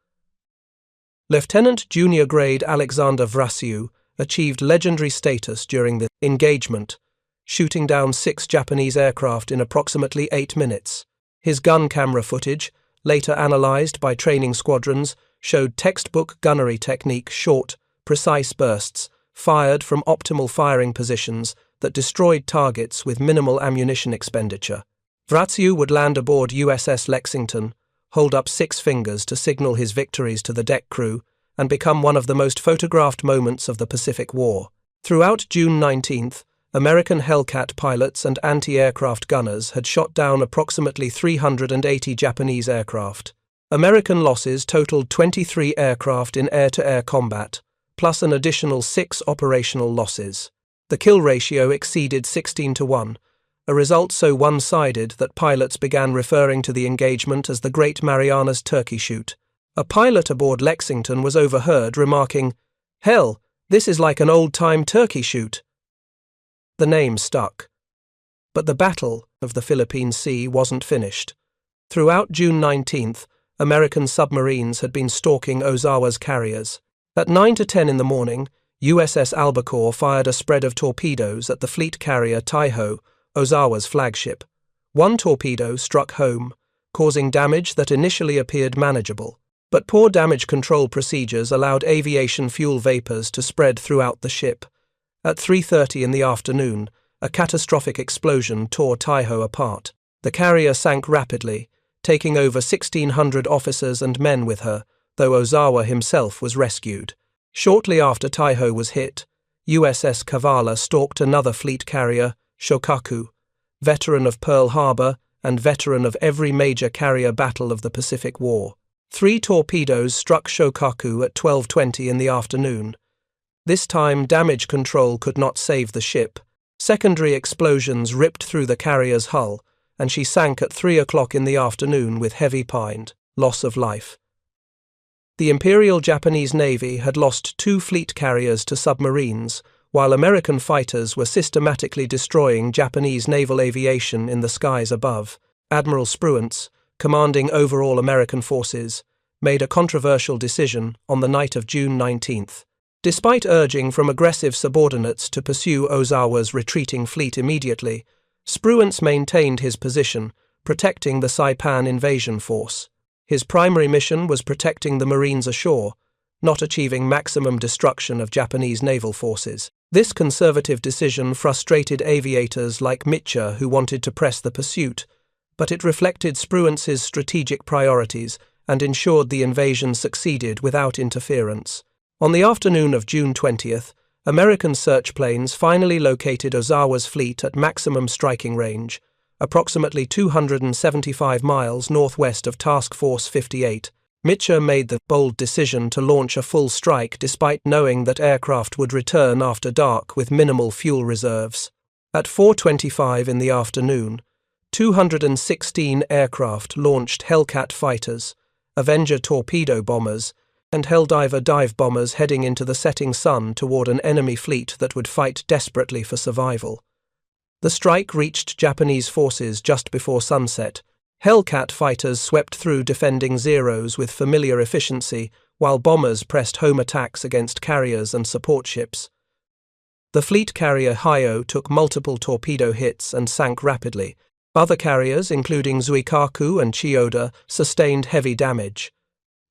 Speaker 1: Lieutenant Junior Grade Alexander Vrasiu achieved legendary status during the engagement, shooting down 6 Japanese aircraft in approximately 8 minutes. His gun camera footage, later analyzed by training squadrons, showed textbook gunnery technique, short, precise bursts, fired from optimal firing positions that destroyed targets with minimal ammunition expenditure. Vrasiu would land aboard USS Lexington, hold up 6 fingers to signal his victories to the deck crew, and become one of the most photographed moments of the Pacific War. Throughout June 19th, American Hellcat pilots and anti-aircraft gunners had shot down approximately 380 Japanese aircraft. American losses totaled 23 aircraft in air-to-air combat, plus an additional 6 operational losses. The kill ratio exceeded 16-1, a result so one-sided that pilots began referring to the engagement as the Great Marianas Turkey Shoot. A pilot aboard Lexington was overheard remarking, "Hell, this is like an old-time turkey shoot." The name stuck. But the Battle of the Philippine Sea wasn't finished. Throughout June 19th, American submarines had been stalking Ozawa's carriers. At 9 to 10 in the morning, USS Albacore fired a spread of torpedoes at the fleet carrier Taiho, Ozawa's flagship. One torpedo struck home, causing damage that initially appeared manageable, but poor damage control procedures allowed aviation fuel vapors to spread throughout the ship. At 3:30 in the afternoon, a catastrophic explosion tore Taiho apart. The carrier sank rapidly, taking over 1,600 officers and men with her, though Ozawa himself was rescued. Shortly after Taiho was hit, USS Kavala stalked another fleet carrier, Shokaku, veteran of Pearl Harbor and veteran of every major carrier battle of the Pacific War. 3 torpedoes struck Shokaku at 12:20 in the afternoon. This time, damage control could not save the ship. Secondary explosions ripped through the carrier's hull, and she sank at 3 o'clock in the afternoon with heavy pine, loss of life. The Imperial Japanese Navy had lost 2 fleet carriers to submarines, while American fighters were systematically destroying Japanese naval aviation in the skies above. Admiral Spruance, commanding overall American forces, made a controversial decision on the night of June 19th. Despite urging from aggressive subordinates to pursue Ozawa's retreating fleet immediately, Spruance maintained his position, protecting the Saipan invasion force. His primary mission was protecting the Marines ashore, not achieving maximum destruction of Japanese naval forces. This conservative decision frustrated aviators like Mitcher who wanted to press the pursuit, but it reflected Spruance's strategic priorities and ensured the invasion succeeded without interference. On the afternoon of June 20th, American search planes finally located Ozawa's fleet at maximum striking range, approximately 275 miles northwest of Task Force 58. Mitcher made the bold decision to launch a full strike despite knowing that aircraft would return after dark with minimal fuel reserves. At 4:25 in the afternoon, 216 aircraft launched Hellcat fighters, Avenger torpedo bombers, and Helldiver dive bombers heading into the setting sun toward an enemy fleet that would fight desperately for survival. The strike reached Japanese forces just before sunset. Hellcat fighters swept through defending Zeros with familiar efficiency, while bombers pressed home attacks against carriers and support ships. The fleet carrier Hyo took multiple torpedo hits and sank rapidly. Other carriers, including Zuikaku and Chiyoda, sustained heavy damage.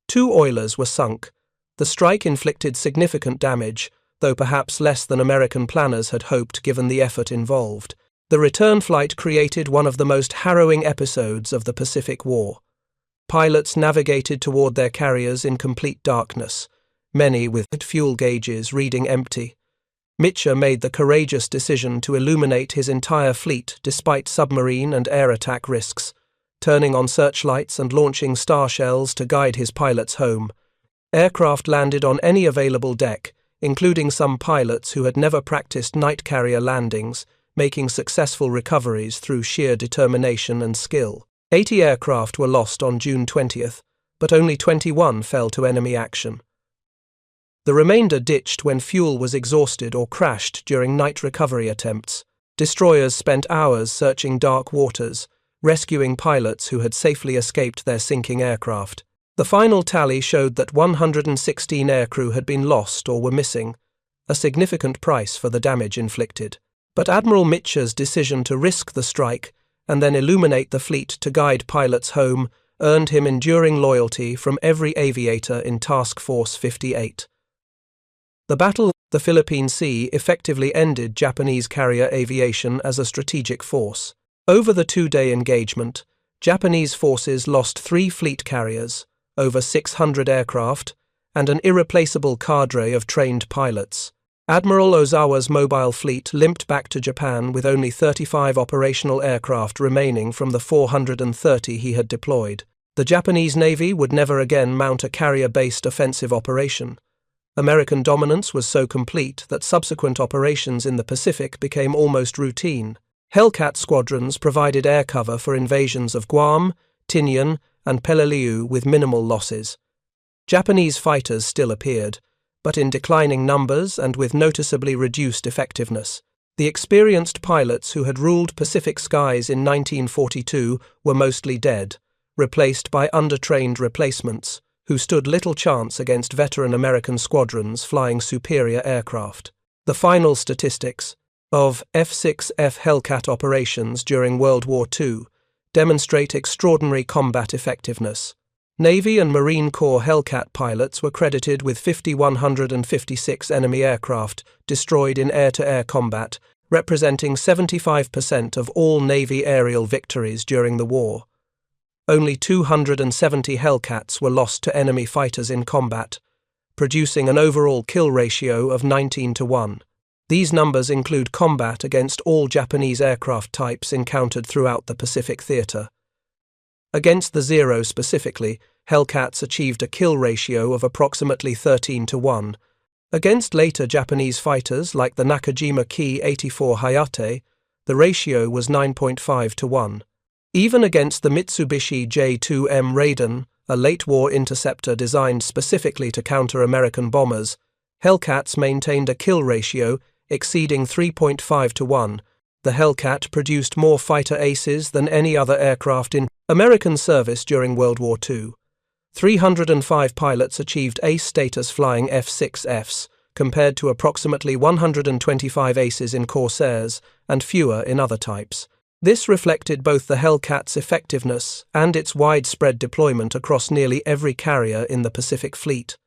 Speaker 1: 2 oilers were sunk. The strike inflicted significant damage, though perhaps less than American planners had hoped given the effort involved. The return flight created one of the most harrowing episodes of the Pacific War. Pilots navigated toward their carriers in complete darkness, many with fuel gauges reading empty. Mitcher made the courageous decision to illuminate his entire fleet despite submarine and air attack risks, turning on searchlights and launching star shells to guide his pilots home. Aircraft landed on any available deck, including some pilots who had never practiced night carrier landings, making successful recoveries through sheer determination and skill. 80 aircraft were lost on June 20th, but only 21 fell to enemy action. The remainder ditched when fuel was exhausted or crashed during night recovery attempts. Destroyers spent hours searching dark waters, rescuing pilots who had safely escaped their sinking aircraft. The final tally showed that 116 aircrew had been lost or were missing, a significant price for the damage inflicted. But Admiral Mitcher's decision to risk the strike and then illuminate the fleet to guide pilots home earned him enduring loyalty from every aviator in Task Force 58. The Battle of the Philippine Sea effectively ended Japanese carrier aviation as a strategic force. Over the 2-day engagement, Japanese forces lost 3 fleet carriers, over 600 aircraft, and an irreplaceable cadre of trained pilots. Admiral Ozawa's mobile fleet limped back to Japan with only 35 operational aircraft remaining from the 430 he had deployed. The Japanese Navy would never again mount a carrier-based offensive operation. American dominance was so complete that subsequent operations in the Pacific became almost routine. Hellcat squadrons provided air cover for invasions of Guam, Tinian, and Peleliu with minimal losses. Japanese fighters still appeared, but in declining numbers and with noticeably reduced effectiveness. The experienced pilots who had ruled Pacific skies in 1942 were mostly dead, replaced by undertrained replacements, who stood little chance against veteran American squadrons flying superior aircraft. The final statistics of F6F Hellcat operations during World War II demonstrate extraordinary combat effectiveness. Navy and Marine Corps Hellcat pilots were credited with 5,156 enemy aircraft destroyed in air-to-air combat, representing 75% of all Navy aerial victories during the war. only 270 Hellcats were lost to enemy fighters in combat, producing an overall kill ratio of 19-1. These numbers include combat against all Japanese aircraft types encountered throughout the Pacific theater. Against the Zero specifically, Hellcats achieved a kill ratio of approximately 13-1. Against later Japanese fighters like the Nakajima Ki-84 Hayate, the ratio was 9.5-1. Even against the Mitsubishi J-2M Raiden, a late-war interceptor designed specifically to counter American bombers, Hellcats maintained a kill ratio exceeding 3.5-1. The Hellcat produced more fighter aces than any other aircraft in American service during World War II. 305 pilots achieved ace status flying F6Fs, compared to approximately 125 aces in Corsairs and fewer in other types. This reflected both the Hellcat's effectiveness and its widespread deployment across nearly every carrier in the Pacific Fleet.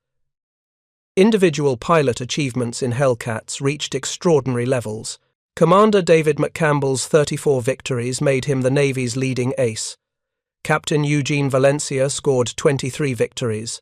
Speaker 1: Individual pilot achievements in Hellcats reached extraordinary levels. Commander David McCampbell's 34 victories made him the Navy's leading ace. Captain Eugene Valencia scored 23 victories.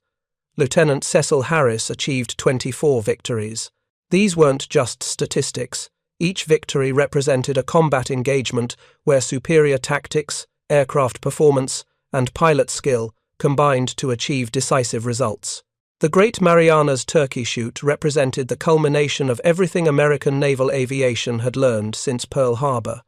Speaker 1: Lieutenant Cecil Harris achieved 24 victories. These weren't just statistics. Each victory represented a combat engagement where superior tactics, aircraft performance, and pilot skill combined to achieve decisive results. The Great Marianas Turkey Shoot represented the culmination of everything American naval aviation had learned since Pearl Harbor.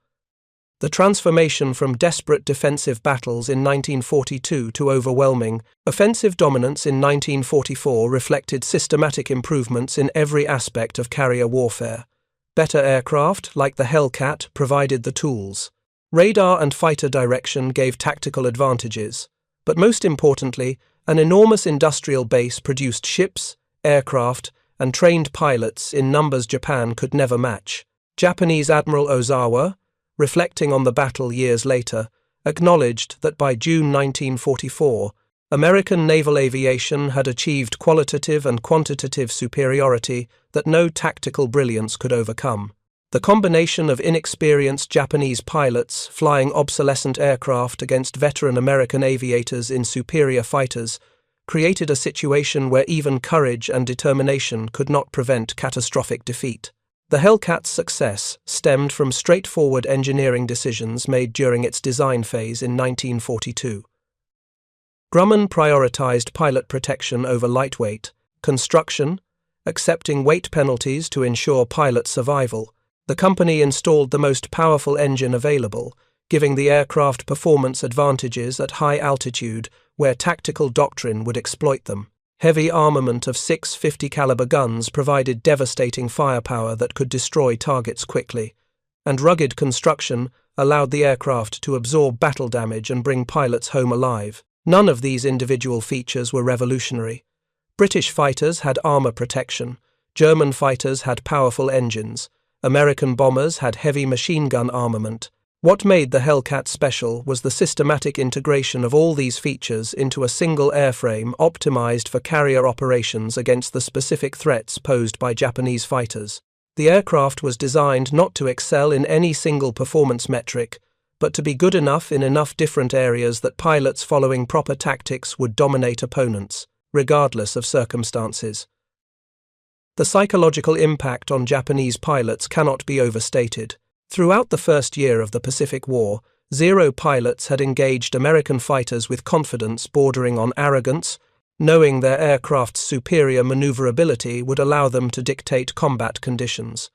Speaker 1: The transformation from desperate defensive battles in 1942 to overwhelming, offensive dominance in 1944 reflected systematic improvements in every aspect of carrier warfare. Better aircraft, like the Hellcat, provided the tools. Radar and fighter direction gave tactical advantages. But most importantly, an enormous industrial base produced ships, aircraft, and trained pilots in numbers Japan could never match. Japanese Admiral Ozawa, reflecting on the battle years later, acknowledged that by June 1944, American naval aviation had achieved qualitative and quantitative superiority that no tactical brilliance could overcome. The combination of inexperienced Japanese pilots flying obsolescent aircraft against veteran American aviators in superior fighters created a situation where even courage and determination could not prevent catastrophic defeat. The Hellcat's success stemmed from straightforward engineering decisions made during its design phase in 1942. Grumman prioritized pilot protection over lightweight, construction, accepting weight penalties to ensure pilot survival. The company installed the most powerful engine available, giving the aircraft performance advantages at high altitude where tactical doctrine would exploit them. Heavy armament of 6 50-caliber guns provided devastating firepower that could destroy targets quickly, and rugged construction allowed the aircraft to absorb battle damage and bring pilots home alive. None of these individual features were revolutionary. British fighters had armor protection, German fighters had powerful engines, American bombers had heavy machine gun armament. What made the Hellcat special was the systematic integration of all these features into a single airframe optimized for carrier operations against the specific threats posed by Japanese fighters. The aircraft was designed not to excel in any single performance metric, but to be good enough in enough different areas that pilots following proper tactics would dominate opponents, regardless of circumstances. The psychological impact on Japanese pilots cannot be overstated. Throughout the first year of the Pacific War, Zero pilots had engaged American fighters with confidence bordering on arrogance, knowing their aircraft's superior maneuverability would allow them to dictate combat conditions.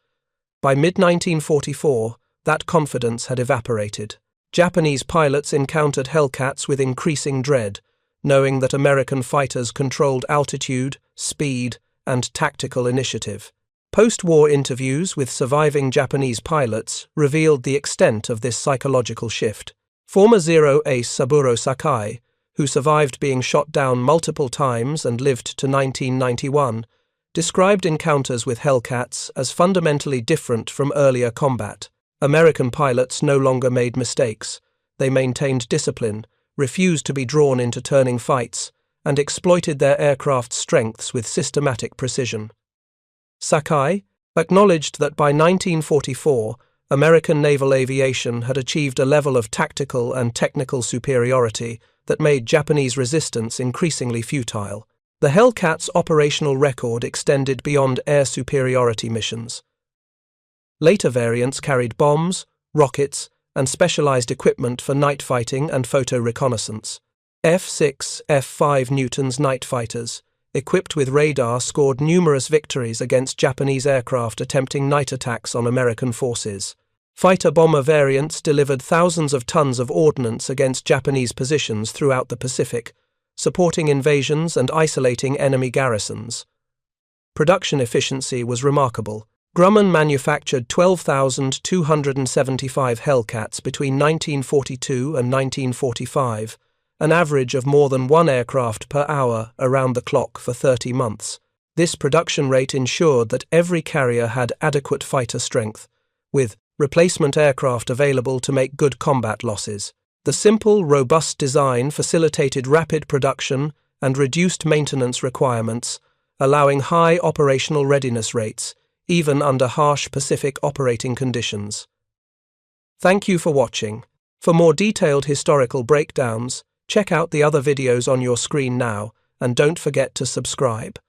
Speaker 1: By mid-1944, that confidence had evaporated. Japanese pilots encountered Hellcats with increasing dread, knowing that American fighters controlled altitude, speed, and tactical initiative. Post-war interviews with surviving Japanese pilots revealed the extent of this psychological shift. Former Zero ace Saburo Sakai, who survived being shot down multiple times and lived to 1991, described encounters with Hellcats as fundamentally different from earlier combat. American pilots no longer made mistakes. They maintained discipline, refused to be drawn into turning fights, and exploited their aircraft's strengths with systematic precision. Sakai acknowledged that by 1944, American naval aviation had achieved a level of tactical and technical superiority that made Japanese resistance increasingly futile. The Hellcats' operational record extended beyond air superiority missions. Later variants carried bombs, rockets, and specialized equipment for night fighting and photo reconnaissance. F6F Newton's night fighters, equipped with radar, scored numerous victories against Japanese aircraft attempting night attacks on American forces. Fighter-bomber variants delivered thousands of tons of ordnance against Japanese positions throughout the Pacific, supporting invasions and isolating enemy garrisons. Production efficiency was remarkable. Grumman manufactured 12,275 Hellcats between 1942 and 1945, an average of more than one aircraft per hour around the clock for 30 months. This production rate ensured that every carrier had adequate fighter strength, with replacement aircraft available to make good combat losses. The simple, robust design facilitated rapid production and reduced maintenance requirements, allowing high operational readiness rates, even under harsh Pacific operating conditions. Thank you for watching. For more detailed historical breakdowns, check out the other videos on your screen now, and don't forget to subscribe.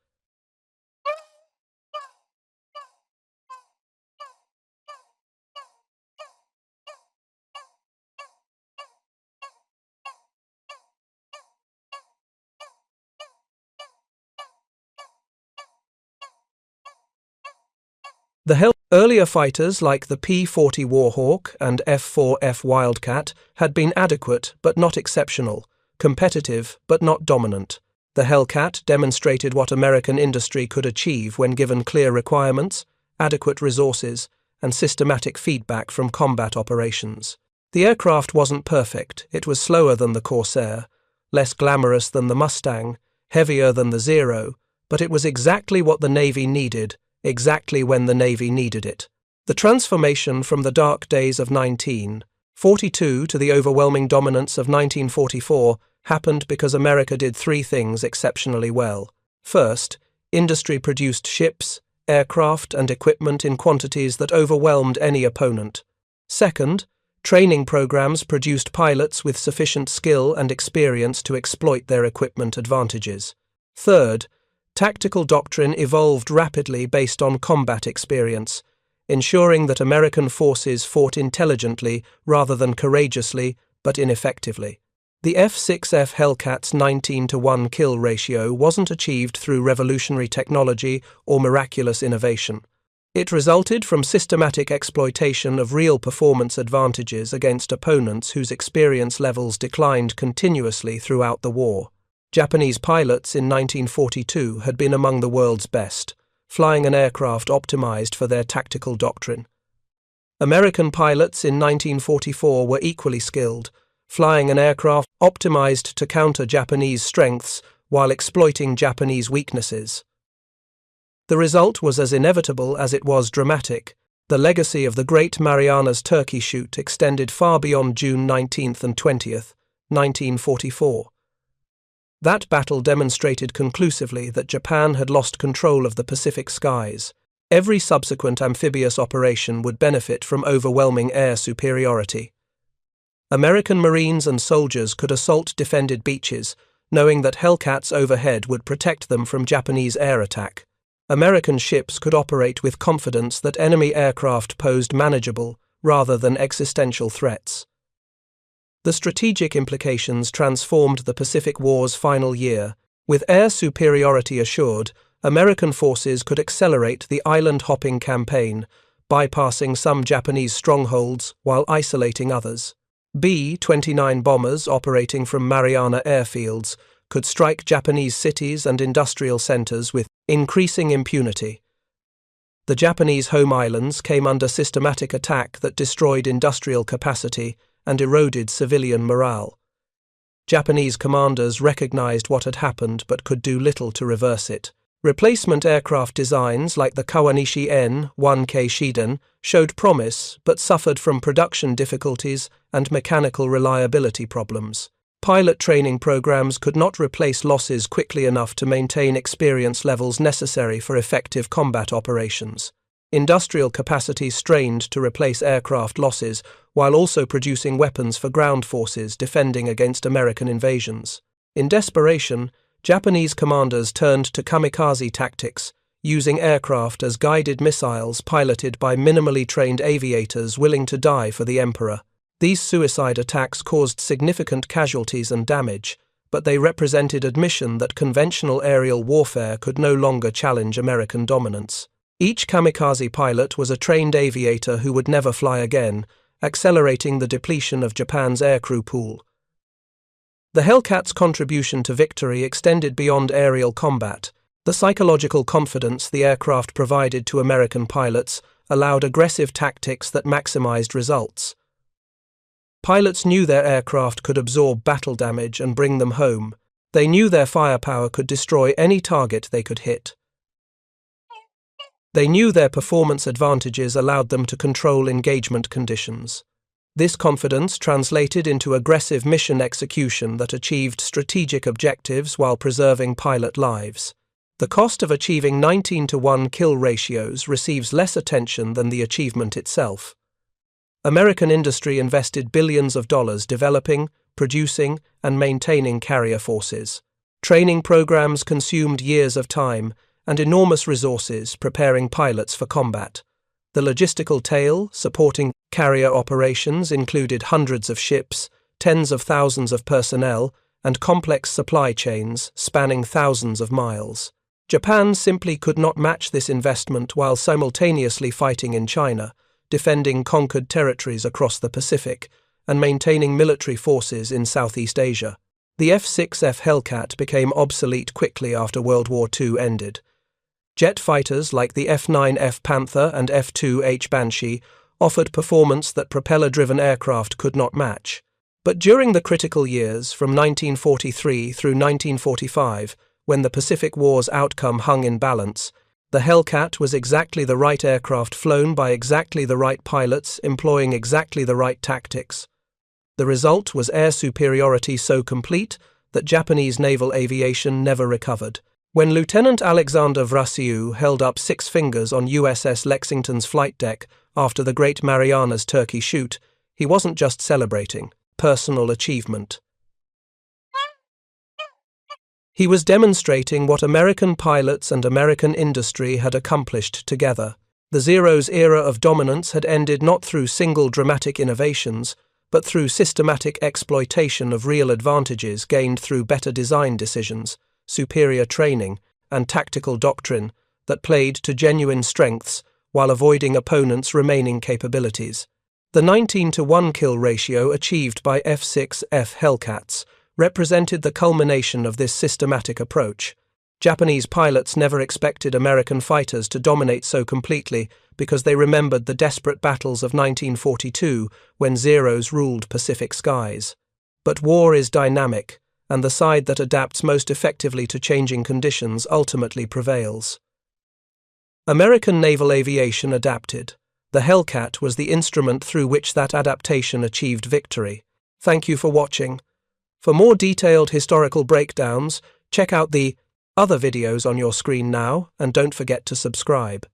Speaker 1: The earlier fighters like the P-40 Warhawk and F4F Wildcat had been adequate but not exceptional, competitive but not dominant. The Hellcat demonstrated what American industry could achieve when given clear requirements, adequate resources, and systematic feedback from combat operations. The aircraft wasn't perfect. It was slower than the Corsair, less glamorous than the Mustang, heavier than the Zero, but it was exactly what the Navy needed, exactly when the Navy needed it. The transformation from the dark days of 1942 to the overwhelming dominance of 1944 happened because America did three things exceptionally well. First, industry produced ships, aircraft, and equipment in quantities that overwhelmed any opponent. Second, training programs produced pilots with sufficient skill and experience to exploit their equipment advantages. Third, tactical doctrine evolved rapidly based on combat experience, ensuring that American forces fought intelligently rather than courageously but ineffectively. The F6F Hellcat's 19-to-1 kill ratio wasn't achieved through revolutionary technology or miraculous innovation. It resulted from systematic exploitation of real performance advantages against opponents whose experience levels declined continuously throughout the war. Japanese pilots in 1942 had been among the world's best, flying an aircraft optimized for their tactical doctrine. American pilots in 1944 were equally skilled, flying an aircraft optimized to counter Japanese strengths while exploiting Japanese weaknesses. The result was as inevitable as it was dramatic. The legacy of the Great Marianas Turkey Shoot extended far beyond June 19th and 20th, 1944. That battle demonstrated conclusively that Japan had lost control of the Pacific skies. Every subsequent amphibious operation would benefit from overwhelming air superiority. American Marines and soldiers could assault defended beaches, knowing that Hellcats overhead would protect them from Japanese air attack. American ships could operate with confidence that enemy aircraft posed manageable rather than existential threats. The strategic implications transformed the Pacific War's final year. With air superiority assured, American forces could accelerate the island-hopping campaign, bypassing some Japanese strongholds while isolating others. B-29 bombers operating from Mariana airfields could strike Japanese cities and industrial centers with increasing impunity. The Japanese home islands came under systematic attack that destroyed industrial capacity and eroded civilian morale. Japanese commanders recognized what had happened but could do little to reverse it. Replacement aircraft designs like the Kawanishi N-1K Shiden showed promise but suffered from production difficulties and mechanical reliability problems. Pilot training programs could not replace losses quickly enough to maintain experience levels necessary for effective combat operations. industrial capacity strained to replace aircraft losses while also producing weapons for ground forces defending against American invasions. In desperation, Japanese commanders turned to kamikaze tactics, using aircraft as guided missiles piloted by minimally trained aviators willing to die for the emperor. These suicide attacks caused significant casualties and damage, but they represented admission that conventional aerial warfare could no longer challenge American dominance. Each kamikaze pilot was a trained aviator who would never fly again, accelerating the depletion of Japan's aircrew pool. The Hellcats' contribution to victory extended beyond aerial combat. The psychological confidence the aircraft provided to American pilots allowed aggressive tactics that maximized results. Pilots knew their aircraft could absorb battle damage and bring them home. They knew their firepower could destroy any target they could hit. They knew their performance advantages allowed them to control engagement conditions. This confidence translated into aggressive mission execution that achieved strategic objectives while preserving pilot lives. The cost of achieving 19-to-1 kill ratios receives less attention than the achievement itself. American industry invested billions of dollars developing, producing, and maintaining carrier forces. Training programs consumed years of time and enormous resources preparing pilots for combat. The logistical tail supporting carrier operations included hundreds of ships, tens of thousands of personnel, and complex supply chains spanning thousands of miles. Japan simply could not match this investment while simultaneously fighting in China, defending conquered territories across the Pacific, and maintaining military forces in Southeast Asia. The F6F Hellcat became obsolete quickly after World War II ended. Jet fighters like the F9F Panther and F2H Banshee offered performance that propeller-driven aircraft could not match. But during the critical years from 1943 through 1945, when the Pacific War's outcome hung in balance, the Hellcat was exactly the right aircraft flown by exactly the right pilots employing exactly the right tactics. The result was air superiority so complete that Japanese naval aviation never recovered. When Lieutenant Alexander Vrasiu held up 6 fingers on USS Lexington's flight deck after the Great Marianas Turkey shoot, he wasn't just celebrating personal achievement. He was demonstrating what American pilots and American industry had accomplished together. The Zero's era of dominance had ended not through single dramatic innovations, but through systematic exploitation of real advantages gained through better design decisions, superior training, and tactical doctrine that played to genuine strengths while avoiding opponents' remaining capabilities. The 19-to-1 kill ratio achieved by F6F Hellcats represented the culmination of this systematic approach. Japanese pilots never expected American fighters to dominate so completely because they remembered the desperate battles of 1942 when Zeros ruled Pacific skies. But war is dynamic, and the side that adapts most effectively to changing conditions ultimately prevails. American naval aviation adapted. The Hellcat was the instrument through which that adaptation achieved victory. Thank you for watching. For more detailed historical breakdowns, check out the other videos on your screen now, and don't forget to subscribe.